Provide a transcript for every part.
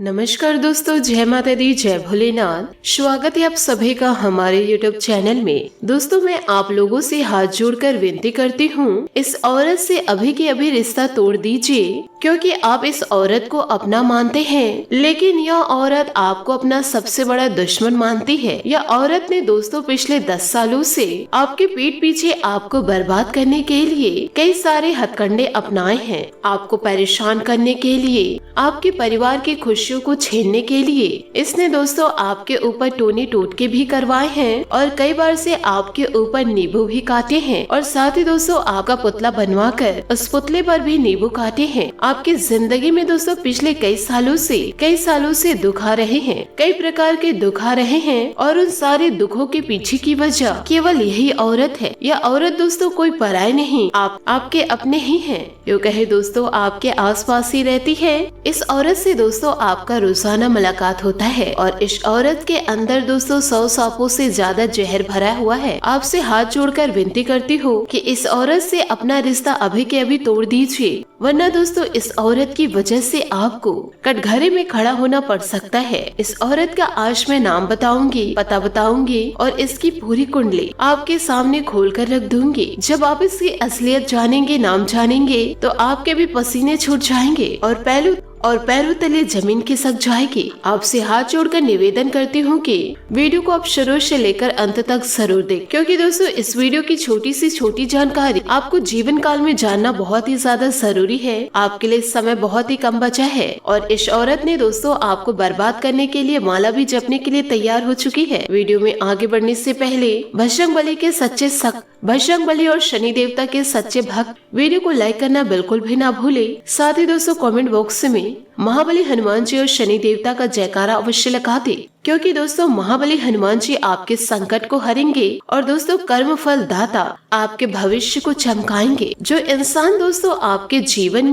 नमस्कार दोस्तों, जय माता दी, जय भोलेनाथ। स्वागत है आप सभी का हमारे YouTube चैनल में। दोस्तों, मैं आप लोगों से हाथ जोड़कर विनती करती हूँ, इस औरत से अभी के अभी रिश्ता तोड़ दीजिए, क्योंकि आप इस औरत को अपना मानते हैं, लेकिन यह औरत आपको अपना सबसे बड़ा दुश्मन मानती है। यह औरत ने दोस्तों पिछले 10 सालों से आपके पीठ पीछे आपको बर्बाद करने के लिए कई सारे हथकंडे अपनाए हैं। आपको परेशान करने के लिए, आपके परिवार की खुशियों को छीनने के लिए इसने दोस्तों आपके ऊपर टोने टोटके भी करवाए हैं और कई बार से आपके ऊपर नींबू भी काटे हैं और साथ ही दोस्तों आपका पुतला बनवाकर उस पुतले पर भी नींबू काटे हैं। आपकी जिंदगी में दोस्तों पिछले कई सालों से दुख आ रहे हैं, कई प्रकार के दुख आ रहे हैं और उन सारे दुखों के पीछे की वजह केवल यही औरत है। यह औरत दोस्तों कोई पराई नहीं, आप आपके अपने ही हैं। यूँ कहे दोस्तों आपके आसपास ही रहती है। इस औरत से दोस्तों आपका रोजाना मुलाकात होता है और इस औरत के अंदर दोस्तों 100 सांपों से ज्यादा जहर भरा हुआ है। आपसे हाथ जोड़कर विनती करती हूँ कि इस औरत से अपना रिश्ता अभी के अभी तोड़ दीजिए, वरना दोस्तों इस औरत की वजह से आपको कटघरे में खड़ा होना पड़ सकता है। इस औरत का आज मैं नाम बताऊंगी, पता बताऊंगी और इसकी पूरी कुंडली आपके सामने खोल कर रख दूंगी। जब आप इसकी असलियत जानेंगे, नाम जानेंगे, तो आपके भी पसीने छूट जाएंगे और पैरों तले जमीन खिसक जाएगी। आपसे हाथ जोड़कर निवेदन करती हूँ कि वीडियो को आप शुरू से लेकर अंत तक जरूर देखें, क्योंकि दोस्तों इस वीडियो की छोटी सी छोटी जानकारी आपको जीवन काल में जानना बहुत ही ज्यादा जरूरी है। आपके लिए समय बहुत ही कम बचा है और इस औरत ने दोस्तों आपको बर्बाद करने के लिए माला भी जपने के लिए तैयार हो चुकी है। वीडियो में आगे बढ़ने से पहले बजरंग बली और शनि देवता के सच्चे भक्त वीडियो को लाइक करना बिल्कुल भी ना भूले। साथ ही दोस्तों कमेंट बॉक्स में महाबली हनुमान जी और शनि देवता का जयकारा अवश्य लगा दे, क्योंकि दोस्तों महाबली हनुमान जी आपके संकट को हरेंगे और दोस्तों कर्म फल दाता आपके भविष्य को चमकाएंगे। जो इंसान दोस्तों आपके जीवन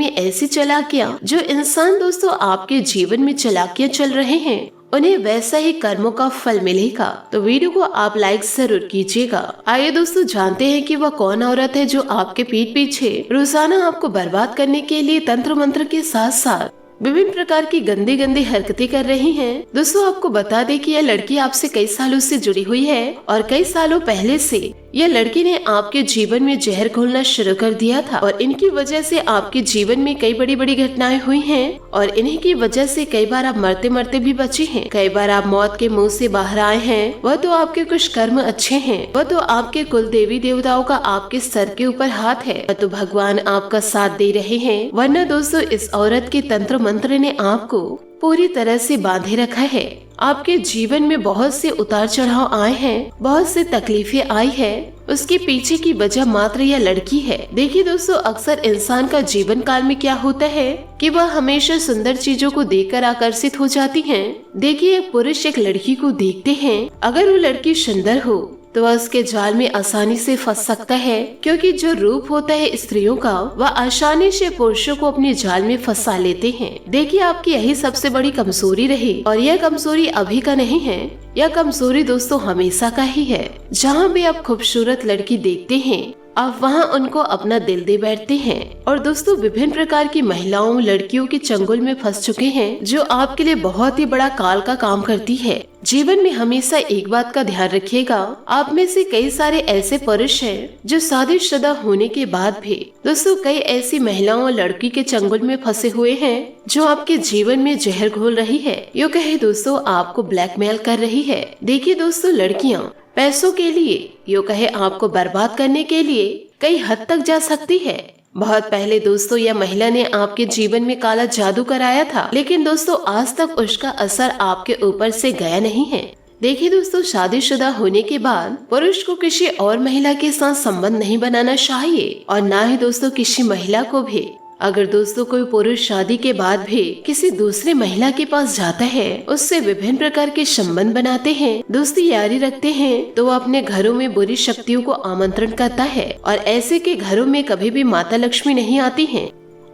में चलाकियां चल रहे हैं, उन्हें वैसा ही कर्मों का फल मिलेगा। तो वीडियो को आप लाइक जरूर कीजिएगा। आइए दोस्तों जानते हैं कि वह कौन औरत है जो आपके पीठ पीछे रोजाना आपको बर्बाद करने के लिए तंत्र मंत्र के साथ साथ विभिन्न प्रकार की गंदी गंदी हरकतें कर रही हैं। दोस्तों आपको बता दें कि यह लड़की आपसे कई सालों से जुड़ी हुई है और कई सालों पहले से यह लड़की ने आपके जीवन में जहर घोलना शुरू कर दिया था और इनकी वजह से आपके जीवन में कई बड़ी बड़ी घटनाएं हुई हैं और इन्हीं की वजह से कई बार आप मरते मरते भी बचे हैं, कई बार आप मौत के मुंह से बाहर आए हैं। वह तो आपके कुछ कर्म अच्छे हैं, वह तो आपके कुल देवी देवताओं का आपके सर के ऊपर हाथ है, वह तो भगवान आपका साथ दे रहे हैं। वरना दोस्तों इस औरत के तंत्र मंत्र ने आपको पूरी तरह से बांधे रखा है। आपके जीवन में बहुत से उतार चढ़ाव आए हैं, बहुत से तकलीफें आई है, उसके पीछे की वजह मात्र यह लड़की है। देखिए दोस्तों अक्सर इंसान का जीवन काल में क्या होता है कि वह हमेशा सुंदर चीजों को देखकर आकर्षित हो जाती हैं। देखिए एक पुरुष एक लड़की को देखते हैं, अगर वो लड़की सुंदर हो तो वह उसके जाल में आसानी से फंस सकता है, क्योंकि जो रूप होता है स्त्रियों का वह आसानी से पुरुषों को अपने जाल में फंसा लेते हैं। देखिए आपकी यही सबसे बड़ी कमजोरी रही और यह कमजोरी अभी का नहीं है, यह कमजोरी दोस्तों हमेशा का ही है। जहाँ भी आप खूबसूरत लड़की देखते हैं आप वहाँ उनको अपना दिल दे बैठते हैं और दोस्तों विभिन्न प्रकार की महिलाओं लड़कियों के चंगुल में फंस चुके हैं, जो आपके लिए बहुत ही बड़ा काल का काम करती है। जीवन में हमेशा एक बात का ध्यान रखिएगा, आप में से कई सारे ऐसे पुरुष हैं जो शादीशुदा होने के बाद भी दोस्तों कई ऐसी महिलाओं और लड़की के चंगुल में फंसे हुए हैं जो आपके जीवन में जहर घोल रही है, यूँ कहे दोस्तों आपको ब्लैकमेल कर रही है। देखिए दोस्तों लड़कियाँ पैसों के लिए, यूँ कहे आपको बर्बाद करने के लिए कई हद तक जा सकती है। बहुत पहले दोस्तों यह महिला ने आपके जीवन में काला जादू कराया था, लेकिन दोस्तों आज तक उसका असर आपके ऊपर से गया नहीं है। देखिए दोस्तों शादीशुदा होने के बाद पुरुष को किसी और महिला के साथ संबंध नहीं बनाना चाहिए और ना ही दोस्तों किसी महिला को भी। अगर दोस्तों कोई पुरुष शादी के बाद भी किसी दूसरे महिला के पास जाता है, उससे विभिन्न प्रकार के संबंध बनाते हैं, दोस्ती यारी रखते हैं, तो वो अपने घरों में बुरी शक्तियों को आमंत्रण करता है और ऐसे के घरों में कभी भी माता लक्ष्मी नहीं आती हैं।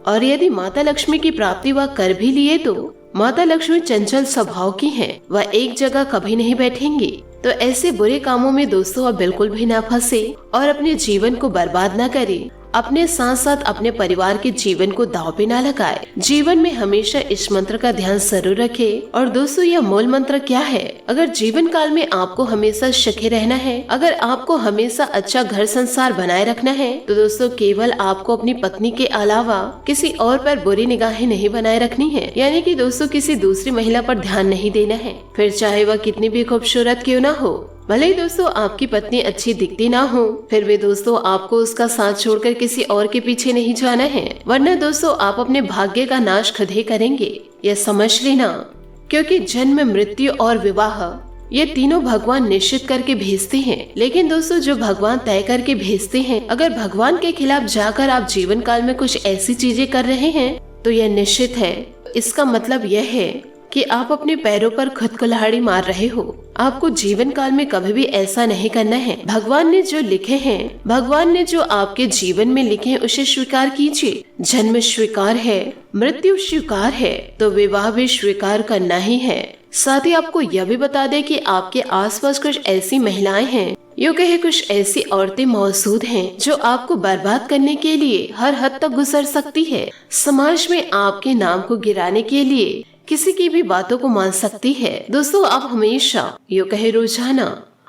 और यदि माता लक्ष्मी की प्राप्ति वह कर भी लिए तो माता लक्ष्मी चंचल स्वभाव की हैं, वह एक जगह कभी नहीं बैठेंगी। तो ऐसे बुरे कामों में दोस्तों आप बिल्कुल भी ना फंसे और अपने जीवन को बर्बाद न करें। अपने साथ साथ अपने परिवार के जीवन को दांव पे ना लगाए। जीवन में हमेशा इस मंत्र का ध्यान जरूर रखे। और दोस्तों यह मूल मंत्र क्या है? अगर जीवन काल में आपको हमेशा सुखी रहना है, अगर आपको हमेशा अच्छा घर संसार बनाए रखना है, तो दोस्तों केवल आपको अपनी पत्नी के अलावा किसी और पर बुरी निगाहें नहीं बनाए रखनी है। यानी कि दोस्तों किसी दूसरी महिला पर ध्यान नहीं देना है, फिर चाहे वह कितनी भी खूबसूरत क्यों ना हो। भले ही दोस्तों आपकी पत्नी अच्छी दिखती ना हो, फिर भी दोस्तों आपको उसका साथ छोड़कर किसी और के पीछे नहीं जाना है, वरना दोस्तों आप अपने भाग्य का नाश खुद ही करेंगे, यह समझ लेना। क्योंकि जन्म, मृत्यु और विवाह ये तीनों भगवान निश्चित करके भेजते हैं, लेकिन दोस्तों जो भगवान तय करके भेजते हैं, अगर भगवान के खिलाफ जाकर आप जीवन काल में कुछ ऐसी चीजें कर रहे हैं तो यह निश्चित है, इसका मतलब यह है कि आप अपने पैरों पर खुद कुल्हाड़ी मार रहे हो। आपको जीवन काल में कभी भी ऐसा नहीं करना है। भगवान ने जो लिखे हैं, भगवान ने जो आपके जीवन में लिखे हैं, उसे स्वीकार कीजिए। जन्म स्वीकार है, मृत्यु स्वीकार है, तो विवाह भी स्वीकार करना ही है। साथ ही आपको यह भी बता दें कि आपके आसपास कुछ ऐसी महिलाएं हैं, यूँ कहे कुछ ऐसी औरतें मौजूद हैं जो आपको बर्बाद करने के लिए हर हद तक गुजर सकती है। समाज में आपके नाम को गिराने के लिए किसी की भी बातों को मान सकती है। दोस्तों आप हमेशा, यूँ कहे रोजाना,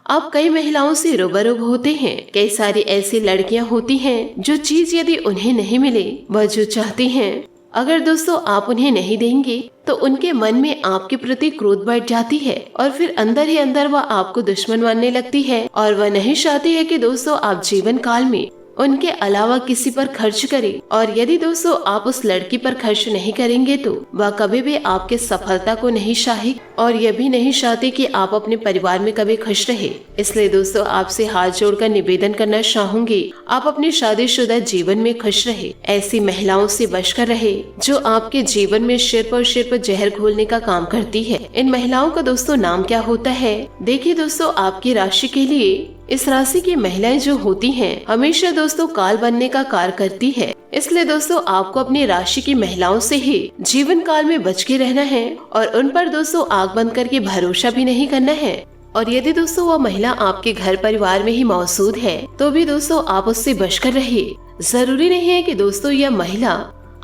आप कई महिलाओं से रूबरू होते हैं। कई सारी ऐसी लड़कियां होती हैं जो चीज यदि उन्हें नहीं मिले, वह जो चाहती हैं, अगर दोस्तों आप उन्हें नहीं देंगे तो उनके मन में आपके प्रति क्रोध बैठ जाती है और फिर अंदर ही अंदर वह आपको दुश्मन मानने लगती है। और वह नहीं चाहती है कि दोस्तों आप जीवन काल में उनके अलावा किसी पर खर्च करें। और यदि दोस्तों आप उस लड़की पर खर्च नहीं करेंगे तो वह कभी भी आपके सफलता को नहीं चाहे और यह भी नहीं चाहती कि आप अपने परिवार में कभी खुश रहे। इसलिए दोस्तों आपसे हाथ जोड़कर निवेदन करना चाहूंगी, आप अपने शादीशुदा जीवन में खुश रहे। ऐसी महिलाओं से बचकर रहे जो आपके जीवन में सिर पर जहर घोलने का काम करती है। इन महिलाओं का दोस्तों नाम क्या होता है? देखिए दोस्तों, आपकी राशि के लिए इस राशि की महिलाएं जो होती हैं, हमेशा दोस्तों काल बनने का कार्य करती है। इसलिए दोस्तों आपको अपनी राशि की महिलाओं से ही जीवन काल में बच के रहना है और उन पर दोस्तों आग बंद करके भरोसा भी नहीं करना है। और यदि दोस्तों वह महिला आपके घर परिवार में ही मौजूद है तो भी दोस्तों आप उससे बचकर रहिए। जरूरी नहीं है कि दोस्तों यह महिला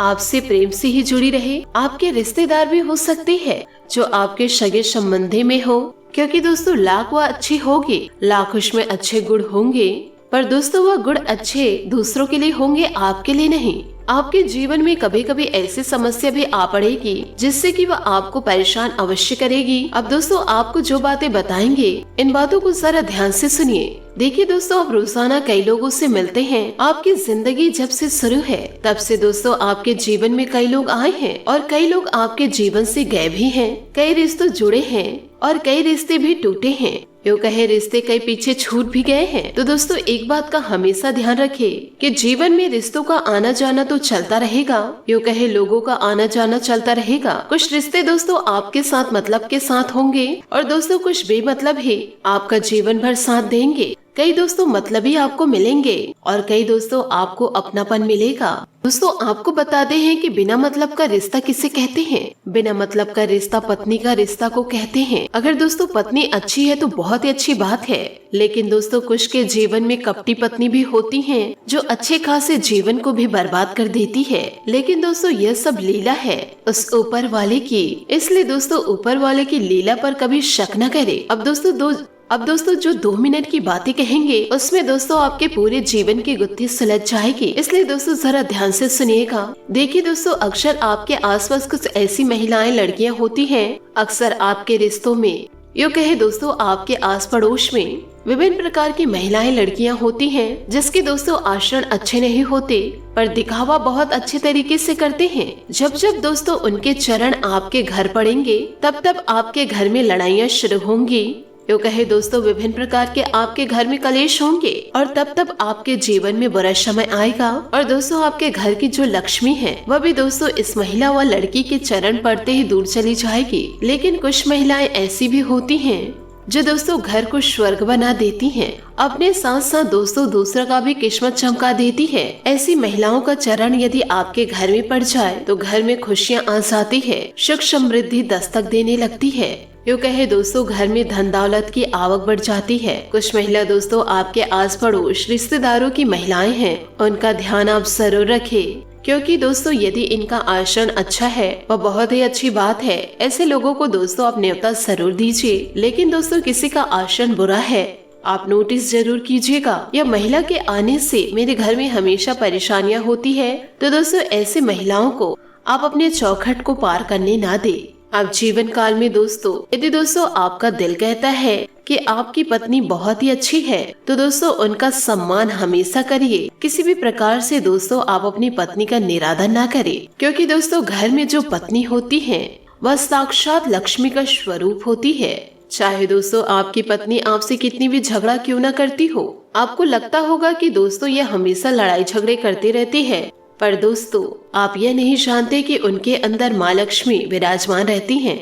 आपसे प्रेम से ही जुड़ी रहे, आपके रिश्तेदार भी हो सकती है जो आपके सगे संबंधी में हो। क्योंकि दोस्तों लाख वह अच्छी होगी, लाख उसमें अच्छे गुण होंगे, पर दोस्तों वह गुण अच्छे दूसरों के लिए होंगे, आपके लिए नहीं। आपके जीवन में कभी कभी ऐसी समस्या भी आ पड़ेगी जिससे कि वह आपको परेशान अवश्य करेगी। अब दोस्तों आपको जो बातें बताएंगे, इन बातों को जरा ध्यान से सुनिए। देखिए दोस्तों, आप रोजाना कई लोगों से मिलते हैं। आपकी जिंदगी जब से शुरू है तब से दोस्तों आपके जीवन में कई लोग आए हैं और कई लोग आपके जीवन से गए भी हैं। कई रिश्ते जुड़े हैं और कई रिश्ते भी टूटे हैं। यूँ कहे रिश्ते कई पीछे छूट भी गए हैं। तो दोस्तों एक बात का हमेशा ध्यान रखें कि जीवन में रिश्तों का आना जाना तो चलता रहेगा, यूँ कहे लोगों का आना जाना चलता रहेगा। कुछ रिश्ते दोस्तों आपके साथ मतलब के साथ होंगे और दोस्तों कुछ बेमतलब ही आपका जीवन भर साथ देंगे। कई दोस्तों मतलबी आपको मिलेंगे और कई दोस्तों आपको अपनापन मिलेगा। दोस्तों आपको बताते हैं कि बिना मतलब का रिश्ता किसे कहते हैं? बिना मतलब का रिश्ता पत्नी का रिश्ता को कहते हैं। अगर दोस्तों पत्नी अच्छी है तो बहुत ही अच्छी बात है, लेकिन दोस्तों कुछ के जीवन में कपटी पत्नी भी होती हैं जो अच्छे खासे जीवन को भी बर्बाद कर देती है। लेकिन दोस्तों यह सब लीला है उस ऊपर वाले की, इसलिए दोस्तों ऊपर वाले की लीला पर कभी शक न करे। अब दोस्तों जो 2 मिनट की बातें कहेंगे उसमें दोस्तों आपके पूरे जीवन की गुत्थी सुलझ जाएगी, इसलिए दोस्तों जरा ध्यान से सुनिएगा। देखिए दोस्तों, अक्सर आपके आसपास कुछ ऐसी महिलाएं, लड़कियां होती हैं, अक्सर आपके रिश्तों में, यूँ कहे दोस्तों आपके आस पड़ोस में विभिन्न प्रकार की महिलाएं, लड़कियां होती हैं जिसके दोस्तों आचरण अच्छे नहीं होते पर दिखावा बहुत अच्छे तरीके से करते हैं। जब जब दोस्तों उनके चरण आपके घर पड़ेंगे तब तब आपके घर में लड़ाइयाँ शुरू होंगी। यूँ कहे दोस्तों विभिन्न प्रकार के आपके घर में कलेश होंगे और तब तब आपके जीवन में बुरा समय आएगा और दोस्तों आपके घर की जो लक्ष्मी है वह भी दोस्तों इस महिला व लड़की के चरण पड़ते ही दूर चली जाएगी। लेकिन कुछ महिलाएं ऐसी भी होती हैं जो दोस्तों घर को स्वर्ग बना देती हैं, अपने साथ साथ दोस्तों दूसरा का भी किस्मत चमका देती है। ऐसी महिलाओं का चरण यदि आपके घर में पड़ जाए तो घर में खुशियाँ आ जाती है, सुख समृद्धि दस्तक देने लगती है। यूँ कहे दोस्तों घर में धन दौलत की आवक बढ़ जाती है। कुछ महिला दोस्तों आपके आस पड़ोस रिश्तेदारों की महिलाएं हैं, उनका ध्यान आप जरूर रखें, क्योंकि दोस्तों यदि इनका आचरण अच्छा है वह बहुत ही अच्छी बात है। ऐसे लोगों को दोस्तों आप न्योता जरूर दीजिए। लेकिन दोस्तों किसी का आचरण बुरा है, आप नोटिस जरूर कीजिएगा। यह महिला के आने से मेरे घर में हमेशा परेशानियां होती है, तो दोस्तों ऐसे महिलाओं को आप अपने चौखट को पार करने ना दे। आप जीवन काल में दोस्तों यदि दोस्तों आपका दिल कहता है कि आपकी पत्नी बहुत ही अच्छी है, तो दोस्तों उनका सम्मान हमेशा करिए। किसी भी प्रकार से दोस्तों आप अपनी पत्नी का निरादर ना करें, क्योंकि दोस्तों घर में जो पत्नी होती है वह साक्षात लक्ष्मी का स्वरूप होती है। चाहे दोस्तों आपकी पत्नी आपसे कितनी भी झगड़ा क्यों ना करती हो, आपको लगता होगा कि दोस्तों ये हमेशा लड़ाई झगड़े करती रहती है, पर दोस्तों आप ये नहीं जानते कि उनके अंदर माँ लक्ष्मी विराजमान रहती हैं।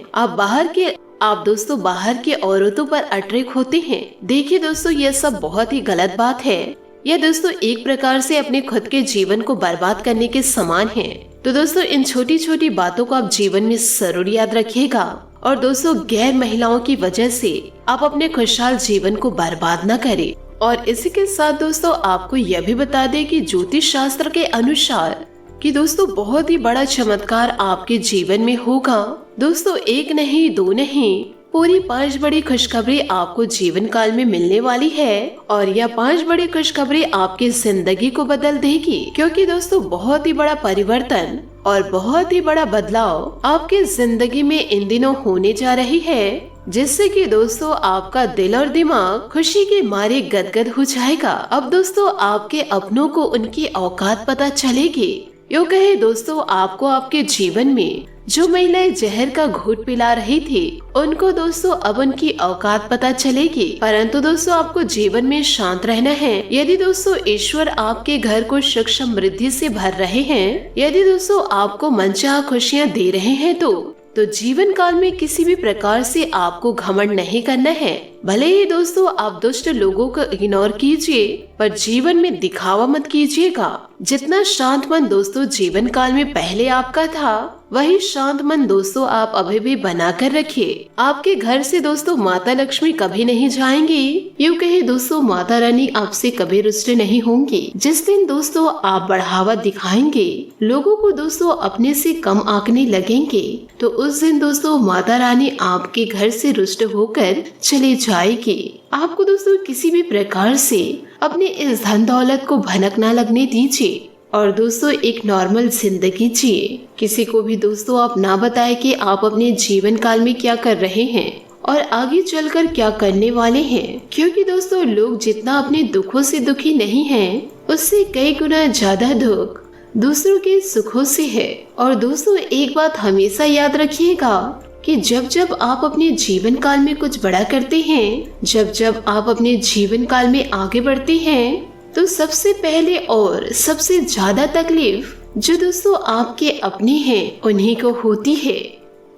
आप दोस्तों बाहर के औरतों पर अट्रैक्ट होते हैं। देखिए दोस्तों यह सब बहुत ही गलत बात है। यह दोस्तों एक प्रकार से अपने खुद के जीवन को बर्बाद करने के समान है। तो दोस्तों इन छोटी छोटी बातों को आप जीवन में जरूर याद रखिएगा। और दोस्तों गैर महिलाओं की वजह से आप अपने खुशहाल जीवन को बर्बाद न करें। और इसी के साथ दोस्तों आपको यह भी बता दें कि ज्योतिष शास्त्र के अनुसार कि दोस्तों बहुत ही बड़ा चमत्कार आपके जीवन में होगा। दोस्तों एक नहीं दो नहीं, पूरी 5 बड़ी खुशखबरी आपको जीवन काल में मिलने वाली है। और यह 5 बड़ी खुशखबरी आपकी जिंदगी को बदल देगी, क्योंकि दोस्तों बहुत ही बड़ा परिवर्तन और बहुत ही बड़ा बदलाव आपके जिंदगी में इन दिनों होने जा रही है, जिससे कि दोस्तों आपका दिल और दिमाग खुशी के मारे गदगद हो जाएगा। अब दोस्तों आपके अपनों को उनकी औकात पता चलेगी। यूँ कहे दोस्तों आपको आपके जीवन में जो महिलाएं जहर का घूंट पिला रही थी, उनको दोस्तों अब उनकी औकात पता चलेगी। परंतु दोस्तों आपको जीवन में शांत रहना है। यदि दोस्तों ईश्वर आपके घर को सुख समृद्धि से भर रहे हैं, यदि दोस्तों आपको मनचाहा खुशियाँ दे रहे हैं, तो जीवन काल में किसी भी प्रकार से आपको घमंड नहीं करना है। भले ही दोस्तों आप दुष्ट लोगों को इग्नोर कीजिए, पर जीवन में दिखावा मत कीजिएगा। जितना शांत मन दोस्तों जीवन काल में पहले आपका था, वही शांत मन दोस्तों आप अभी भी बना कर रखिए। आपके घर से दोस्तों माता लक्ष्मी कभी नहीं जाएंगी। यूँ कहे दोस्तों माता रानी आपसे कभी रुष्ट नहीं होंगी। जिस दिन दोस्तों आप बढ़ावा दिखाएंगे, लोगों को दोस्तों अपने से कम आंकने लगेंगे, तो उस दिन दोस्तों माता रानी आपके घर से रुष्ट होकर चले जाएगी। आपको दोस्तों किसी भी प्रकार से अपने इस धन दौलत को भनक ना लगने दीजिए और दोस्तों एक नॉर्मल जिंदगी जिए। किसी को भी दोस्तों आप ना बताएं कि आप अपने जीवन काल में क्या कर रहे हैं और आगे चलकर क्या करने वाले हैं, क्योंकि दोस्तों लोग जितना अपने दुखों से दुखी नहीं हैं, उससे कई गुना ज्यादा दुख दूसरों के सुखों से है। और दोस्तों एक बात हमेशा याद रखिएगा कि जब जब आप अपने जीवन काल में कुछ बड़ा करते हैं, जब जब आप अपने जीवन काल में आगे बढ़ते हैं, तो सबसे पहले और सबसे ज्यादा तकलीफ जो दोस्तों आपके अपने हैं उन्हीं को होती है,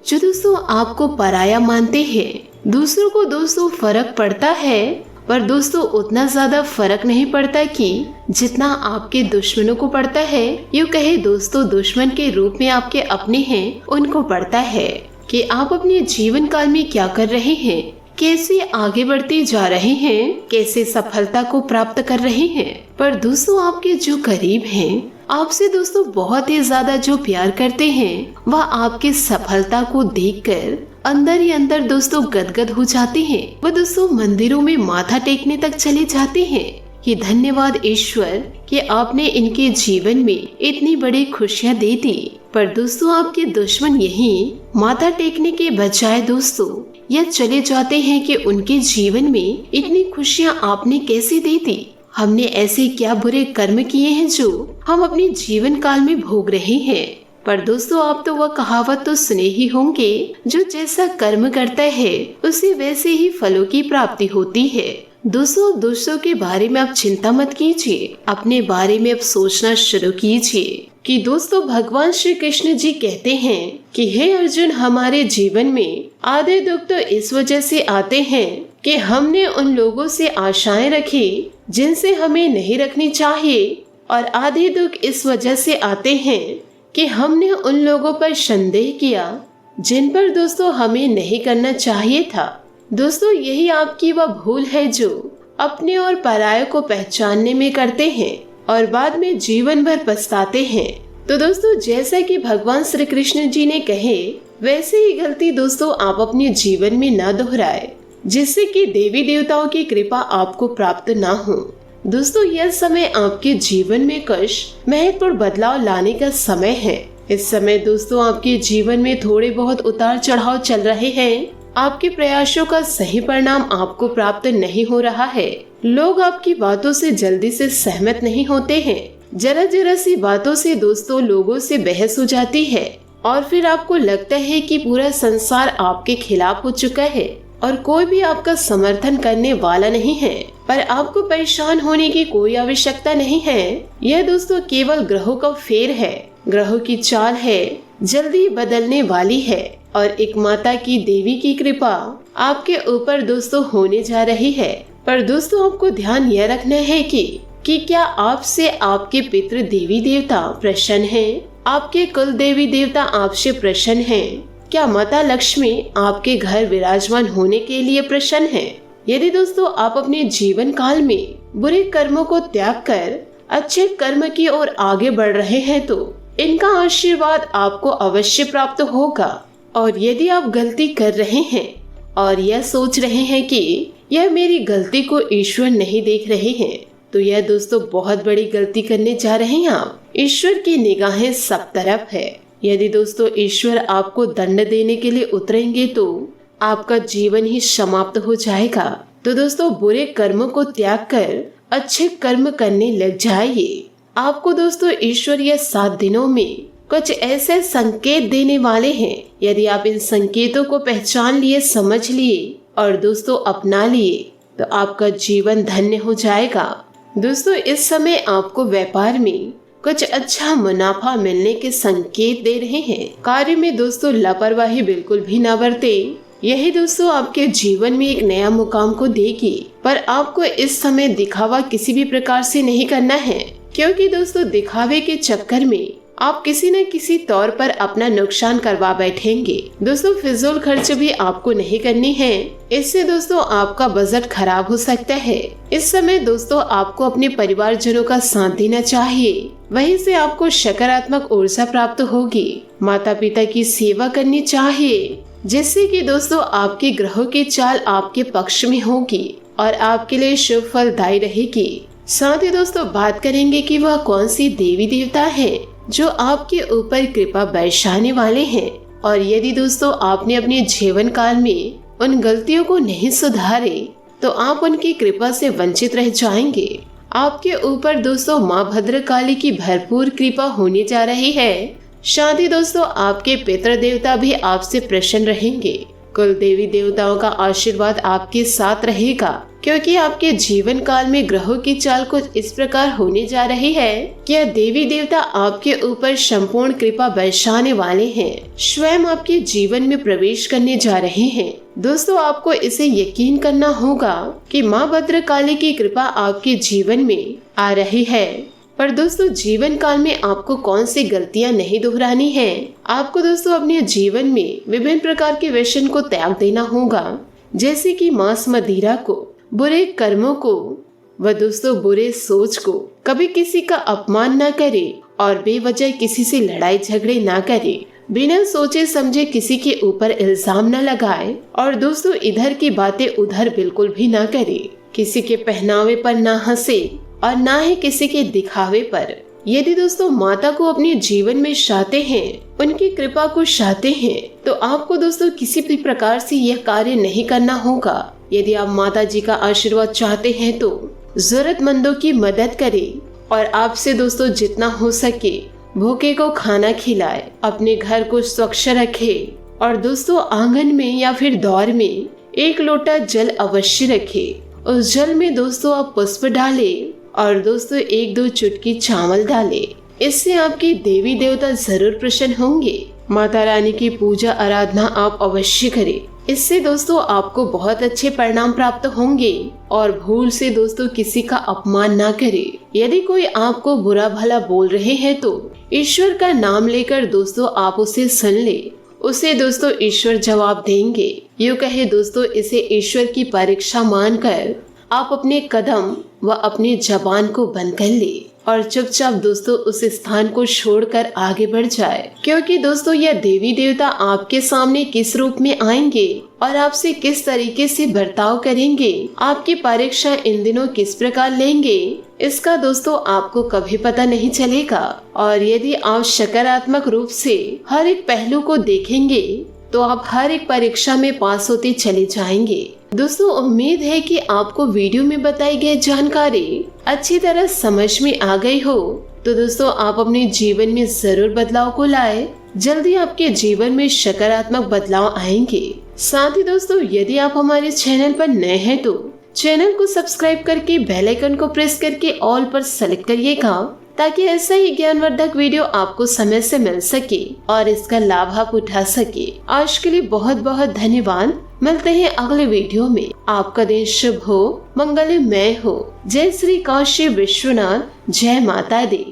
जो दोस्तों आपको पराया मानते हैं। दूसरों को दोस्तों फर्क पड़ता है, पर दोस्तों उतना ज्यादा फर्क नहीं पड़ता कि जितना आपके दुश्मनों को पड़ता है। यूँ कहे दोस्तों दुश्मन के रूप में आपके अपने हैं उनको पड़ता है कि आप अपने जीवन काल में क्या कर रहे हैं, कैसे आगे बढ़ते जा रहे हैं, कैसे सफलता को प्राप्त कर रहे हैं। पर दोस्तों आपके जो करीब हैं, आपसे दोस्तों बहुत ही ज्यादा जो प्यार करते हैं, वह आपकी सफलता को देखकर अंदर ही अंदर दोस्तों गदगद हो जाते हैं। वह दोस्तों मंदिरों में माथा टेकने तक चले जाते हैं कि धन्यवाद ईश्वर कि आपने इनके जीवन में इतनी बड़ी खुशियाँ दे दी। पर दोस्तों आपके दुश्मन यही माथा टेकने के बजाय दोस्तों यह चले जाते हैं कि उनके जीवन में इतनी खुशियाँ आपने कैसे दे दी, हमने ऐसे क्या बुरे कर्म किए हैं जो हम अपने जीवन काल में भोग रहे हैं। पर दोस्तों आप तो वह कहावत तो सुने ही होंगे, जो जैसा कर्म करता है उसे वैसे ही फलों की प्राप्ति होती है। दोस्तों दूसरों के बारे में आप चिंता मत कीजिए, अपने बारे में अब सोचना शुरू कीजिए कि दोस्तों भगवान श्री कृष्ण जी कहते हैं कि हे अर्जुन, हमारे जीवन में आधे दुख तो इस वजह से आते हैं कि हमने उन लोगों से आशाएं रखी जिनसे हमें नहीं रखनी चाहिए, और आधे दुख इस वजह से आते हैं कि हमने उन लोगों पर संदेह किया जिन पर दोस्तों हमें नहीं करना चाहिए था। दोस्तों यही आपकी वह भूल है जो अपने और पराये को पहचानने में करते हैं और बाद में जीवन भर पछताते हैं। तो दोस्तों जैसा कि भगवान श्री कृष्ण जी ने कहे, वैसे ही गलती दोस्तों आप अपने जीवन में न दोहराए, जिससे कि देवी देवताओं की कृपा आपको प्राप्त न हो। दोस्तों यह समय आपके जीवन में कुछ महत्वपूर्ण बदलाव लाने का समय है। इस समय दोस्तों आपके जीवन में थोड़े बहुत उतार चढ़ाव चल रहे हैं। आपके प्रयासों का सही परिणाम आपको प्राप्त नहीं हो रहा है। लोग आपकी बातों से जल्दी से सहमत नहीं होते हैं। जरा जरा सी बातों से दोस्तों लोगों से बहस हो जाती है और फिर आपको लगता है कि पूरा संसार आपके खिलाफ हो चुका है और कोई भी आपका समर्थन करने वाला नहीं है। पर आपको परेशान होने की कोई आवश्यकता नहीं है। यह दोस्तों केवल ग्रहों का फेर है। ग्रहों की चाल है, जल्दी बदलने वाली है और एक माता की देवी की कृपा आपके ऊपर दोस्तों होने जा रही है। पर दोस्तों आपको ध्यान यह रखना है कि क्या आपसे आपके पितृ देवी देवता प्रसन्न हैं? आपके कुल देवी देवता आपसे प्रसन्न हैं? क्या माता लक्ष्मी आपके घर विराजमान होने के लिए प्रसन्न है? यदि दोस्तों आप अपने जीवन काल में बुरे कर्मों को त्याग कर अच्छे कर्म की ओर आगे बढ़ रहे हैं तो इनका आशीर्वाद आपको अवश्य प्राप्त होगा। और यदि आप गलती कर रहे हैं और यह सोच रहे हैं कि यह मेरी गलती को ईश्वर नहीं देख रहे हैं, तो यह दोस्तों बहुत बड़ी गलती करने जा रहे हैं आप। ईश्वर की निगाहें सब तरफ है। यदि दोस्तों ईश्वर आपको दंड देने के लिए उतरेंगे तो आपका जीवन ही समाप्त हो जाएगा। तो दोस्तों बुरे कर्मों को त्याग कर अच्छे कर्म करने लग जाइए। आपको दोस्तों ईश्वर यह 7 दिनों में कुछ ऐसे संकेत देने वाले हैं। यदि आप इन संकेतों को पहचान लिए, समझ लिए और दोस्तों अपना लिए तो आपका जीवन धन्य हो जाएगा। दोस्तों इस समय आपको व्यापार में कुछ अच्छा मुनाफा मिलने के संकेत दे रहे हैं। कार्य में दोस्तों लापरवाही बिल्कुल भी न बरते। यही दोस्तों आपके जीवन में एक नया मुकाम को देगी। पर आपको इस समय दिखावा किसी भी प्रकार से नहीं करना है, क्योंकि दोस्तों दिखावे के चक्कर में आप किसी न किसी तौर पर अपना नुकसान करवा बैठेंगे। दोस्तों फिजूल खर्च भी आपको नहीं करनी है। इससे दोस्तों आपका बजट खराब हो सकता है। इस समय दोस्तों आपको अपने परिवारजनों का साथ देना चाहिए। वहीं से आपको सकारात्मक ऊर्जा प्राप्त होगी। माता पिता की सेवा करनी चाहिए, जिससे कि दोस्तों आपके ग्रहों की चाल आपके पक्ष में होगी और आपके लिए शुभ फलदायी रहेगी। साथ ही दोस्तों बात करेंगे कि वह कौन सी देवी देवता है जो आपके ऊपर कृपा बरसाने वाले हैं। और यदि दोस्तों आपने अपने जीवन काल में उन गलतियों को नहीं सुधारे तो आप उनकी कृपा से वंचित रह जाएंगे। आपके ऊपर दोस्तों माँ भद्रकाली की भरपूर कृपा होने जा रही है। साथ ही दोस्तों आपके पितृ देवता भी आपसे प्रसन्न रहेंगे। कुल देवी देवताओं का आशीर्वाद आपके साथ रहेगा, क्योंकि आपके जीवन काल में ग्रहों की चाल कुछ इस प्रकार होने जा रही है कि यह देवी देवता आपके ऊपर संपूर्ण कृपा बरसाने वाले हैं। स्वयं आपके जीवन में प्रवेश करने जा रहे हैं। दोस्तों आपको इसे यकीन करना होगा कि माँ भद्रकाली की कृपा आपके जीवन में आ रही है। पर दोस्तों जीवन काल में आपको कौन सी गलतियां नहीं दोहरानी है। आपको दोस्तों अपने जीवन में विभिन्न प्रकार के व्यसन को त्याग देना होगा, जैसे कि मांस मदिरा को, बुरे कर्मों को व दोस्तों बुरे सोच को। कभी किसी का अपमान न करे और बेवजह किसी से लड़ाई झगड़े ना करे। बिना सोचे समझे किसी के ऊपर इल्जाम न लगाए और दोस्तों इधर की बातें उधर बिल्कुल भी ना करे। किसी के पहनावे पर ना हंसे और ना ही किसी के दिखावे पर। यदि दोस्तों माता को अपने जीवन में चाहते हैं, उनकी कृपा को चाहते हैं, तो आपको दोस्तों किसी भी प्रकार से यह कार्य नहीं करना होगा। यदि आप माता जी का आशीर्वाद चाहते हैं तो जरूरतमंदों की मदद करें और आपसे दोस्तों जितना हो सके भूखे को खाना खिलाए, अपने घर को स्वच्छ रखे और दोस्तों आंगन में या फिर दौर में 1 लोटा जल अवश्य रखे। उस जल में दोस्तों आप पुष्प डाले और दोस्तों 1-2 चुटकी चावल डाले। इससे आपके देवी देवता जरूर प्रसन्न होंगे। माता रानी की पूजा आराधना आप अवश्य करें। इससे दोस्तों आपको बहुत अच्छे परिणाम प्राप्त होंगे। और भूल से दोस्तों किसी का अपमान ना करें। यदि कोई आपको बुरा भला बोल रहे हैं तो ईश्वर का नाम लेकर दोस्तों आप उसे सुन ले, उसे दोस्तों ईश्वर जवाब देंगे। यूँ कहे दोस्तों, इसे ईश्वर की परीक्षा मानकर आप अपने कदम व अपनी जबान को बंद कर ले और चुपचाप दोस्तों उस स्थान को छोड़कर आगे बढ़ जाए, क्योंकि दोस्तों यह देवी देवता आपके सामने किस रूप में आएंगे और आपसे किस तरीके से बर्ताव करेंगे, आपकी परीक्षा इन दिनों किस प्रकार लेंगे, इसका दोस्तों आपको कभी पता नहीं चलेगा। और यदि आप सकारात्मक रूप से हर एक पहलू को देखेंगे तो आप हर एक परीक्षा में पास होते चले जाएंगे। दोस्तों उम्मीद है कि आपको वीडियो में बताई गई जानकारी अच्छी तरह समझ में आ गई हो। तो दोस्तों आप अपने जीवन में जरूर बदलाव को लाए, जल्दी आपके जीवन में सकारात्मक बदलाव आएंगे। साथ ही दोस्तों यदि आप हमारे चैनल पर नए हैं तो चैनल को सब्सक्राइब करके बेल आइकन को प्रेस करके ऑल पर सेलेक्ट करिएगा, ताकि ऐसा ही ज्ञानवर्धक वीडियो आपको समय से मिल सके और इसका लाभ आप उठा सके। आज के लिए बहुत बहुत धन्यवाद। मिलते हैं अगले वीडियो में। आपका दिन शुभ हो, मंगलमय हो। जय श्री काशी विश्वनाथ, जय माता दी।